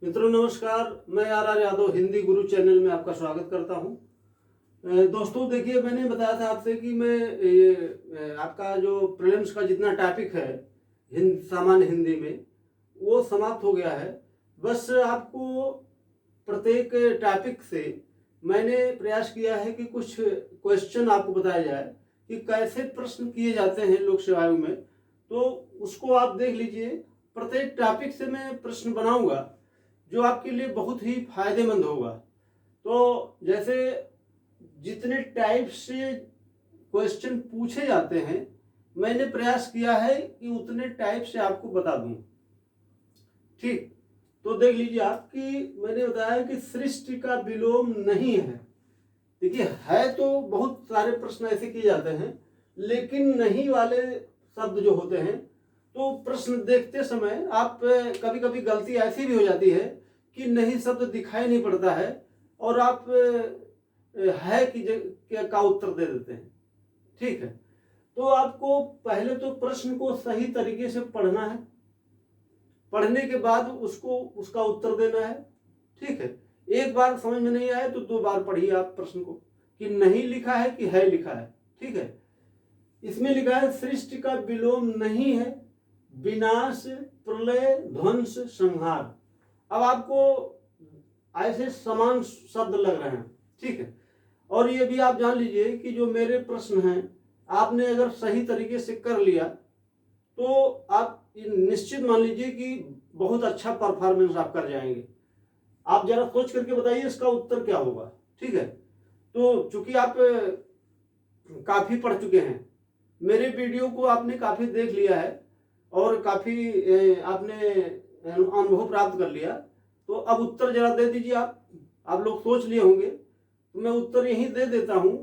मित्रों नमस्कार, मैं are Yadav Hindi Guru channel में आपका स्वागत करता हूं। दोस्तों देखिए, मैंने बताया था आपसे कि मैं ये आपका जो प्रीलिम्स का जितना टॉपिक है सामान्य हिंदी में वो समाप्त हो गया है। बस आपको प्रत्येक टॉपिक से मैंने प्रयास किया है कि कुछ क्वेश्चन आपको बताया जाए कि कैसे प्रश्न किए जाते हैं लोक सेवा आयोग में, तो उसको आप देख लीजिए। प्रत्येक टॉपिक से मैं प्रश्न बनाऊंगा जो आपके लिए बहुत ही फायदेमंद होगा। तो जैसे जितने टाइप से क्वेश्चन पूछे जाते हैं, मैंने प्रयास किया है कि उतने टाइप से आपको बता दूं। ठीक, तो देख लीजिए आप कि मैंने बताया कि सृष्टि का विलोम नहीं है। देखिए, है तो बहुत सारे प्रश्न ऐसे किए जाते हैं, लेकिन नहीं वाले शब्द जो होते हैं, तो प्रश्न देखते समय आप कभी कभी गलती ऐसी भी हो जाती है कि नहीं शब्द दिखाई नहीं पड़ता है और आप है कि का उत्तर दे देते हैं। ठीक है, तो आपको पहले तो प्रश्न को सही तरीके से पढ़ना है, पढ़ने के बाद उसको उसका उत्तर देना है। ठीक है, एक बार समझ में नहीं आए तो दो बार पढ़िए आप प्रश्न को कि नहीं लिखा है कि है लिखा है। ठीक है, इसमें लिखा है सृष्टि का विलोम नहीं है, विनाश प्रलय ध्वंस संहार। अब आपको ऐसे समान शब्द लग रहे हैं। ठीक है, और ये भी आप जान लीजिए कि जो मेरे प्रश्न हैं आपने अगर सही तरीके से कर लिया तो आप निश्चित मान लीजिए कि बहुत अच्छा परफॉर्मेंस आप कर जाएंगे। आप जरा सोच करके बताइए इसका उत्तर क्या होगा। ठीक है, तो चूंकि आप काफी पढ़ चुके हैं, मेरे वीडियो को आपने काफी देख लिया है और काफी आपने अनुभव प्राप्त कर लिया, तो अब उत्तर जरा दे दीजिए। आप लोग सोच लिए होंगे तो मैं उत्तर यही दे देता हूं।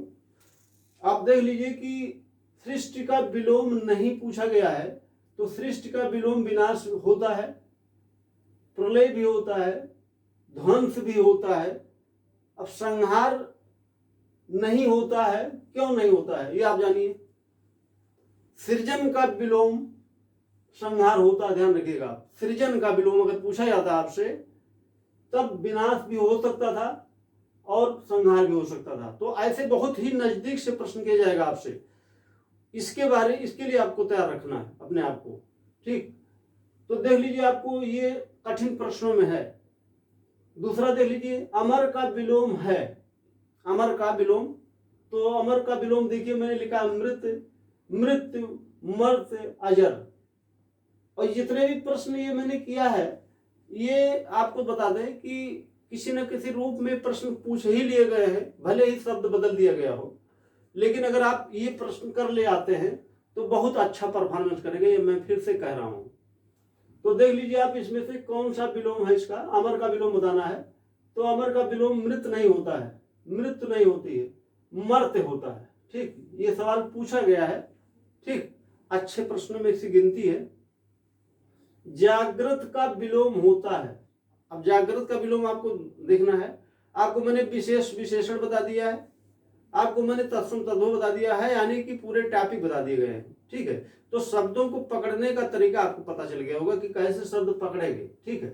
आप देख लीजिए कि सृष्टि का विलोम नहीं पूछा गया है, तो सृष्टि का विलोम विनाश होता है, प्रलय भी होता है, ध्वंस भी होता है। अब संहार नहीं होता है, क्यों नहीं होता है ये आप जानिए। सृजन का विलोम संहार होता है, ध्यान रखिएगा। सृजन का विलोम अगर पूछा जाता आपसे तब विनाश भी हो सकता था और संहार भी हो सकता था। तो ऐसे बहुत ही नजदीक से प्रश्न किया जाएगा आपसे। इसके लिए आपको तैयार रखना है अपने आप को। ठीक, तो देख लीजिए आपको ये कठिन प्रश्नों में है। दूसरा देख लीजिए, अमर का विलोम है। अमर का विलोम, तो अमर का विलोम देखिए मैंने लिखा मृत, मृत्यु, मर्त, अजर। और जितने भी प्रश्न ये मैंने किया है ये आपको बता दें कि किसी न किसी रूप में प्रश्न पूछ ही लिए गए हैं, भले ही शब्द बदल दिया गया हो, लेकिन अगर आप ये प्रश्न कर ले आते हैं तो बहुत अच्छा परफॉर्मेंस करेंगे, ये मैं फिर से कह रहा हूं। तो देख लीजिए आप इसमें से कौन सा विलोम है इसका। अमर का विलोम बताना है, तो अमर का विलोम मृत नहीं होता है, मृत्यु नहीं होती है, मर्त होता है। ठीक, ये सवाल पूछा गया है। ठीक, अच्छे प्रश्नों में इसकी गिनती है। जागृत का विलोम होता है। अब जागृत का विलोम आपको देखना है। आपको मैंने विशेष विशेषण बता दिया है, आपको मैंने तत्सम तद्भव बता दिया है, यानी कि पूरे टॉपिक बता दिए गए हैं। ठीक है, तो शब्दों को पकड़ने का तरीका आपको पता चल गया होगा कि कैसे शब्द पकड़ेंगे। ठीक है,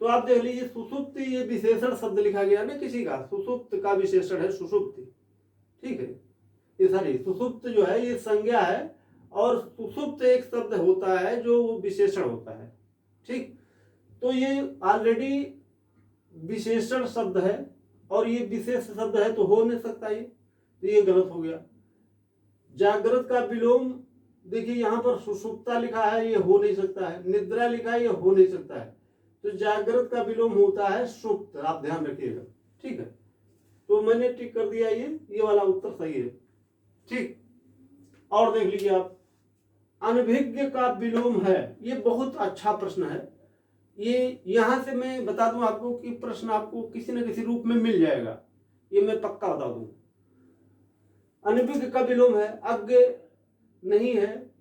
तो आप देख लीजिए सुषुप्ति, ये विशेषण शब्द लिखा गया ना किसी का, सुषुप्त का विशेषण है सुषुप्ति। ठीक है, ये सारी सुषुप्त जो है ये संज्ञा है और सुषुप्त एक शब्द होता है जो विशेषण होता है। ठीक, तो ये ऑलरेडी विशेषण शब्द है और ये विशेष शब्द है, तो हो नहीं सकता ये, तो ये गलत हो गया। जागृत का विलोम देखिए यहां पर सुषुप्ता लिखा है, ये हो नहीं सकता है। निद्रा लिखा है, ये हो नहीं सकता है। तो जागृत का विलोम होता है सुप्त, आप ध्यान रखिएगा। ठीक है, तो मैंने टिक कर दिया, ये वाला उत्तर सही है। ठीक, और देख लीजिए आप, अनभिज्ञ का विलोम है। ये बहुत अच्छा प्रश्न है। ये यहां से मैं बता दूं आपको कि प्रश्न आपको किसी न किसी रूप में मिल जाएगा, ये मैं पक्का बता दूं। अनभिज्ञ का विलोम है, अज्ञ नहीं है,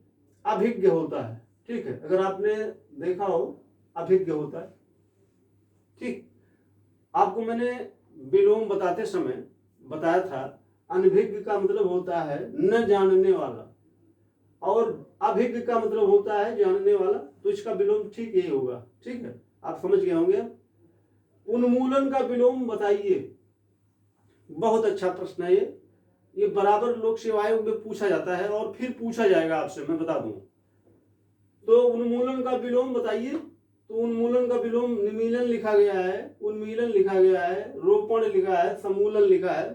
अभिज्ञ होता है। ठीक है, अगर आपने देखा हो अभिज्ञ होता है। ठीक, आपको मैंने विलोम बताते समय बताया था अनभिज्ञ का मतलब होता है न जानने वाला और अभिज्ञ का मतलब होता है जानने वाला, तो इसका विलोम ठीक यही होगा। ठीक है, आप समझ गए होंगे। उन्मूलन का विलोम बताइए। बहुत अच्छा प्रश्न है ये बराबर लोक सेवा आयोग में पूछा जाता है और फिर पूछा जाएगा आपसे, मैं बता दूं। तो उन्मूलन का विलोम बताइए। तो उन्मूलन का विलोम निमीलन लिखा गया है, उन्मीलन लिखा गया है, रोपण लिखा है, समूलन लिखा है।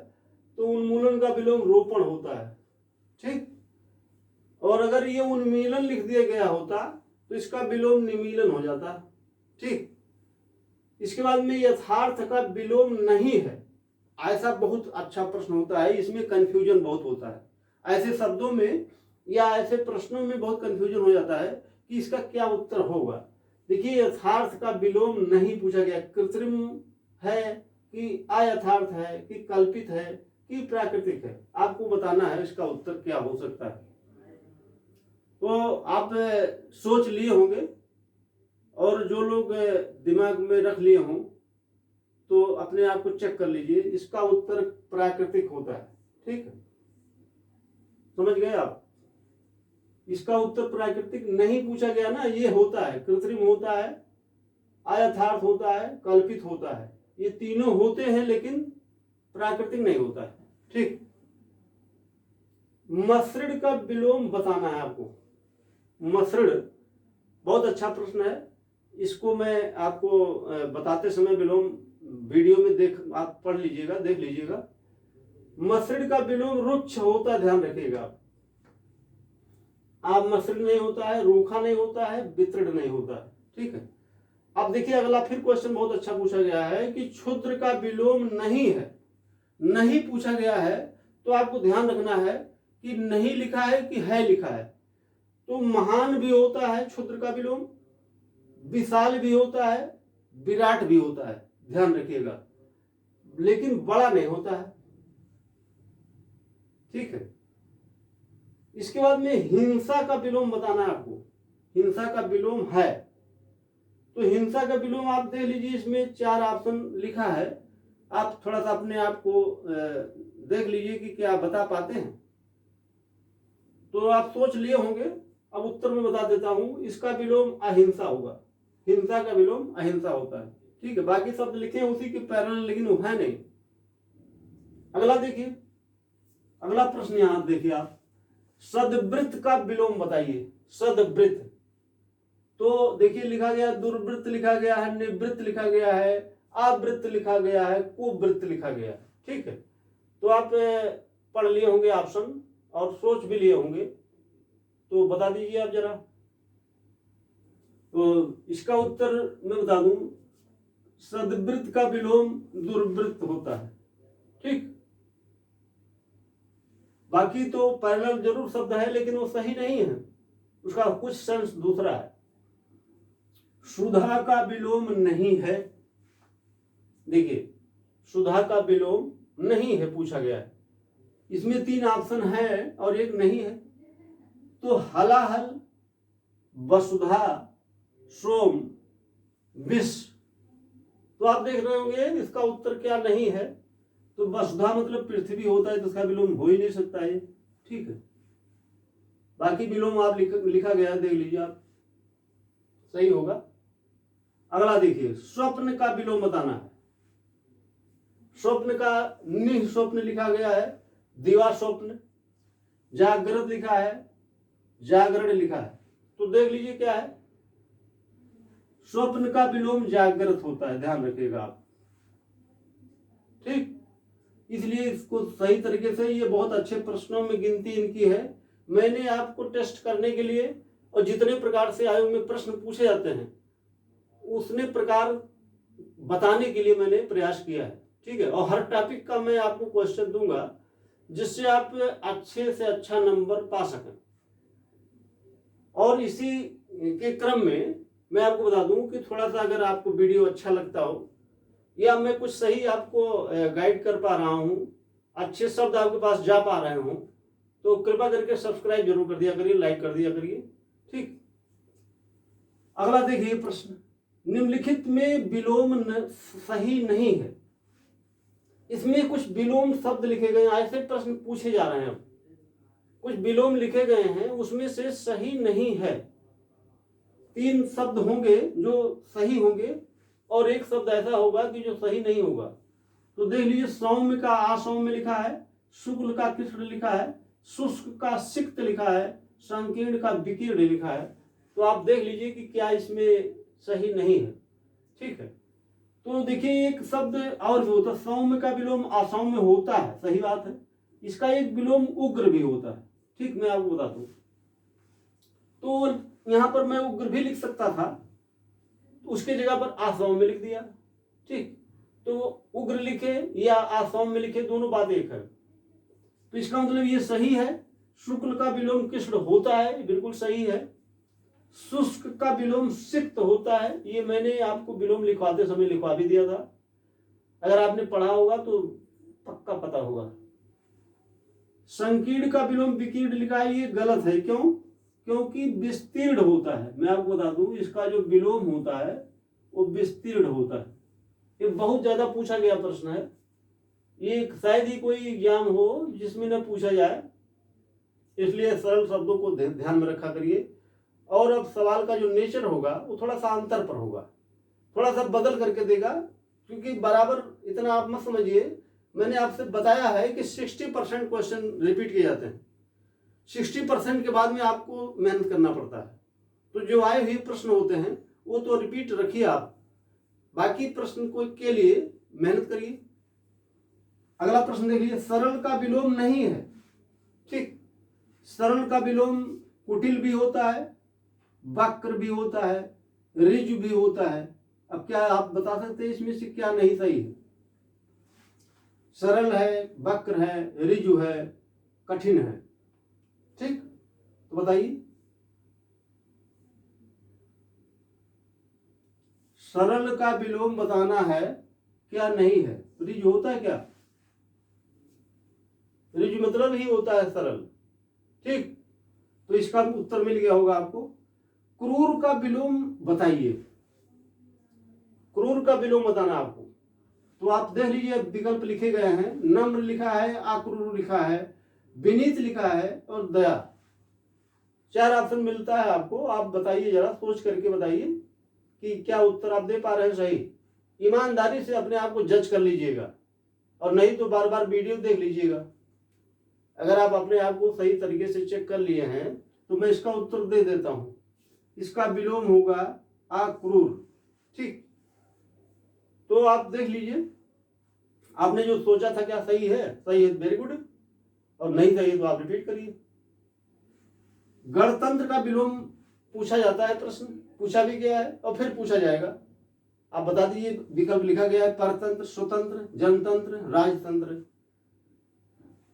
तो उन्मूलन का विलोम रोपण होता है, ठीक। और अगर ये उन्मीलन लिख दिया गया होता तो इसका विलोम निमीलन हो जाता, ठीक। इसके बाद में यथार्थ का विलोम नहीं है, ऐसा बहुत अच्छा प्रश्न होता है, इसमें कंफ्यूजन बहुत होता है। ऐसे शब्दों में या ऐसे प्रश्नों में बहुत कंफ्यूजन हो जाता है कि इसका क्या उत्तर होगा। देखिए, यथार्थ का विलोम नहीं पूछा गया। कृत्रिम है कि अयथार्थ है कि कल्पित है कि प्राकृतिक है, आपको बताना है इसका उत्तर क्या हो सकता है। तो आप सोच लिए होंगे और जो लोग दिमाग में रख लिए हों तो अपने आप को चेक कर लीजिए, इसका उत्तर प्राकृतिक होता है, ठीक है। समझ गए आप? इसका उत्तर प्राकृतिक नहीं पूछा गया ना, ये होता है, कृत्रिम होता है, अयथार्थ होता है, कल्पित होता है, ये तीनों होते हैं लेकिन प्राकृतिक नहीं होता है, ठीक। मसृण का विलोम बताना है आपको। मसृण बहुत अच्छा प्रश्न है, इसको मैं आपको बताते समय विलोम वीडियो में आप पढ़ लीजिएगा, देख लीजिएगा। मसृण का विलोम रुक्ष होता है, ध्यान रखिएगा आप। मसृण नहीं होता है, रूखा नहीं होता है, वितृण नहीं होता है, ठीक है। अब देखिए अगला फिर क्वेश्चन बहुत अच्छा पूछा गया है कि क्षुद्र का विलोम नहीं है। नहीं पूछा गया है तो आपको ध्यान रखना है कि नहीं लिखा है कि है लिखा है। तो महान भी होता है क्षुद्र का विलोम, विशाल भी होता है, विराट भी होता है, ध्यान रखिएगा, लेकिन बड़ा नहीं होता है, ठीक है। इसके बाद में हिंसा का विलोम बताना है आपको। हिंसा का विलोम है, तो हिंसा का विलोम आप देख लीजिए, इसमें 4 ऑप्शन लिखा है, आप थोड़ा सा अपने आप को देख लीजिए कि क्या बता पाते हैं। तो आप सोच लिए होंगे, अब उत्तर में बता देता हूं। इसका विलोम अहिंसा होगा, हिंसा का विलोम अहिंसा होता है, ठीक है। बाकी शब्द लिखे हैं उसी के पैरेलल, लेकिन वो है नहीं। अगला देखिए, अगला प्रश्न यहां देखिए आप, सदवृत्त का विलोम बताइए। सदवृत्त, तो देखिए लिखा गया, दुर्वृत्त लिखा गया है, निवृत्त लिखा गया है, आवृत्त लिखा गया है, कुवृत्त लिखा गया है, ठीक है। तो आप पढ़ लिए होंगे ऑप्शन और सोच भी लिए होंगे, तो बता दीजिए आप जरा। तो इसका उत्तर मैं बता दूं, सदवृत्त का विलोम दुर्वृत्त होता है, ठीक। बाकी तो पैरेलल जरूर शब्द है लेकिन वो सही नहीं है, उसका कुछ सेंस दूसरा है। सुधा का विलोम नहीं है। देखिए, सुधा का विलोम नहीं है पूछा गया है, इसमें 3 ऑप्शन है और एक नहीं है। तो हलाहल, वसुधा, सोम, विष। तो आप देख रहे होंगे इसका उत्तर क्या नहीं है। तो वसुधा मतलब पृथ्वी होता है, तो उसका विलोम हो ही नहीं सकता है, ठीक है। बाकी विलोम आप लिखा गया है, देख लीजिए आप, सही होगा। अगला देखिए, स्वप्न का विलोम बताना है। स्वप्न का निह स्वप्न लिखा गया है, दिवा स्वप्न, जागृत लिखा है, जागरण लिखा है। तो देख लीजिए क्या है, स्वप्न का विलोम जागृत होता है, ध्यान रखिएगा आप, ठीक। इसलिए इसको सही तरीके से, ये बहुत अच्छे प्रश्नों में गिनती इनकी है। मैंने आपको टेस्ट करने के लिए और जितने प्रकार से आयोग में प्रश्न पूछे जाते हैं उसने प्रकार बताने के लिए मैंने प्रयास किया है, ठीक है। और हर टॉपिक का मैं आपको क्वेश्चन दूंगा जिससे आप अच्छे से अच्छा नंबर पा सकें। और इसी के क्रम में मैं आपको बता दूं कि थोड़ा सा अगर आपको वीडियो अच्छा लगता हो या मैं कुछ सही आपको गाइड कर पा रहा हूं, अच्छे शब्द आपके पास जा पा रहे हूं, तो कृपया करके सब्सक्राइब जरूर कर दिया करिए, लाइक कर दिया करिए, ठीक। अगला देखिए प्रश्न, निम्नलिखित में विलोम सही नहीं है। इसमें कुछ विलोम शब्द लिखे गए, ऐसे प्रश्न पूछे जा रहे हैं। अब कुछ विलोम लिखे गए हैं, उसमें से सही नहीं है। 3 शब्द होंगे जो सही होंगे और एक शब्द ऐसा होगा कि जो सही नहीं होगा। तो देख लीजिए, सौम्य का असौम्य लिखा है, शुक्ल का कृष्ण लिखा है, शुष्क का सिक्त लिखा है, संकीर्ण का विकीर्ण लिखा है। तो आप देख लीजिए कि क्या इसमें सही नहीं है। ठीक है, तो देखिए एक शब्द और भी होता है, सौम्य का विलोम असौम्य होता है, सही बात है। इसका एक विलोम उग्र भी होता है। ठीक, मैं आपको बताता हूं। तो यहां पर मैं उग्र भी लिख सकता था, उसके जगह पर असौम्य लिख दिया। ठीक, तो उग्र लिखे या असौम्य लिखे, दोनों बात एक है। तो इसका मतलब ये सही है। शुक्ल का विलोम कृष्ण होता है, बिल्कुल सही है। शुष्क का विलोम सिक्त होता है, ये मैंने आपको विलोम लिखवाते समय लिखवा भी दिया था। अगर आपने पढ़ा होगा तो पक्का पता होगा। संकीर्ण का विलोम विकीर्ण लिखा है, ये गलत है। क्यों? क्योंकि विस्तीर्ण होता है। मैं आपको बता दूं, इसका जो विलोम होता है वो विस्तीर्ण होता है। ये बहुत ज्यादा पूछा गया प्रश्न है, ये शायद ही कोई एग्जाम हो जिसमें न पूछा जाए, इसलिए सरल शब्दों को ध्यान में रखा करिए। और अब सवाल का जो नेचर होगा वो थोड़ा सा अंतर पर होगा, थोड़ा सा बदल करके देगा, क्योंकि बराबर इतना आप मत समझिए। मैंने आपसे बताया है कि 60% क्वेश्चन रिपीट किए जाते हैं, 60% के बाद में आपको मेहनत करना पड़ता है। तो जो आए हुए प्रश्न होते हैं वो तो रिपीट रखिए आप, बाकी प्रश्न को के लिए मेहनत करिए। अगला प्रश्न देखिए, सरल का विलोम नहीं है। ठीक, सरल का विलोम कुटिल भी होता है, वक्र भी होता है, ऋजु भी होता है। अब क्या आप बता सकते हैं इसमें से क्या नहीं सही है? सरल है, वक्र है, ऋजु है, कठिन है। ठीक, तो बताइए, सरल का विलोम बताना है, क्या नहीं है? ऋजु होता है क्या? ऋजु मतलब ही होता है सरल। ठीक, तो इसका उत्तर मिल गया होगा आपको। क्रूर का विलोम बताइए, क्रूर का विलोम बताना आपको। तो आप देख लीजिए, विकल्प लिखे गए हैं, नम्र लिखा है, आक्रूर लिखा है, विनीत लिखा है और दया। 4 ऑप्शन मिलता है आपको। आप बताइए, जरा सोच करके बताइए कि क्या उत्तर आप दे पा रहे हैं सही। ईमानदारी से अपने आप को जज कर लीजिएगा, और नहीं तो बार बार वीडियो देख लीजिएगा। अगर आप अपने आप को सही तरीके से चेक कर लिए हैं तो मैं इसका उत्तर दे देता हूं। इसका विलोम होगा आक्रूर। ठीक, तो आप देख लीजिए, आपने जो सोचा था क्या सही है? सही है, वेरी गुड। और नहीं सही है तो आप रिपीट करिए। गणतंत्र का विलोम पूछा जाता है, प्रश्न पूछा भी गया है और फिर पूछा जाएगा। आप बता दीजिए, विकल्प लिखा गया है, परतंत्र, स्वतंत्र, जनतंत्र, राजतंत्र।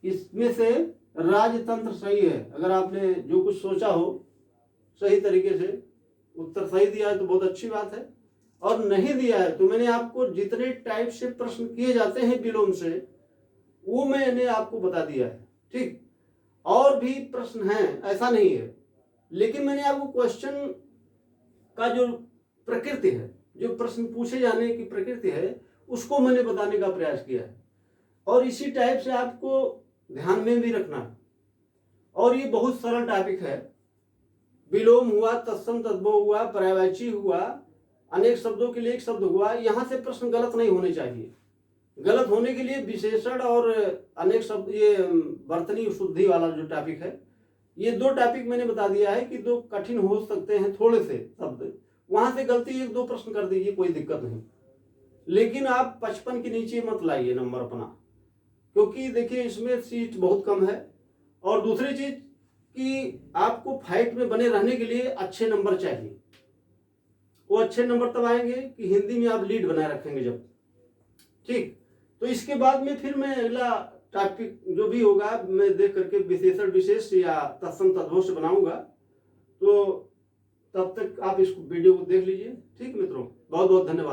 इसमें से राजतंत्र सही है। अगर आपने जो कुछ सोचा हो सही तरीके से उत्तर सही दिया है तो बहुत अच्छी बात है, और नहीं दिया है तो मैंने आपको जितने टाइप से प्रश्न किए जाते हैं विलोम से वो मैंने आपको बता दिया है। ठीक, और भी प्रश्न हैं, ऐसा नहीं है, लेकिन मैंने आपको क्वेश्चन का जो प्रकृति है, जो प्रश्न पूछे जाने की प्रकृति है, उसको मैंने बताने का प्रयास किया है। और इसी टाइप से आपको ध्यान में भी रखना है। और ये बहुत सरल टॉपिक है। विलोम हुआ, तत्सम तद्भव हुआ, पर्यायवाची हुआ, अनेक शब्दों के लिए एक शब्द हुआ, यहां से प्रश्न गलत नहीं होने चाहिए। गलत होने के लिए विशेषण और अनेक शब्द, ये वर्तनी शुद्धि वाला जो टॉपिक है, ये 2 टॉपिक मैंने बता दिया है कि 2 कठिन हो सकते हैं थोड़े से शब्द, वहां से गलती 1-2 प्रश्न कर दीजिए, कोई दिक्कत नहीं। लेकिन आप 55 के नीचे मत लाइए नंबर अपना, क्योंकि देखिए इसमें सीट बहुत कम है। और दूसरी चीज कि आपको फाइट में बने रहने के लिए अच्छे नंबर चाहिए। वो अच्छे नंबर तब आएंगे कि हिंदी में आप लीड बनाए रखेंगे जब। ठीक, तो इसके बाद में फिर मैं अगला टॉपिक जो भी होगा मैं देख करके विशेषण विशेष या तत्सम तद्भव से बनाऊंगा। तो तब तक आप इस वीडियो को देख लीजिए। ठीक मित्रों, बहुत बहुत धन्यवाद।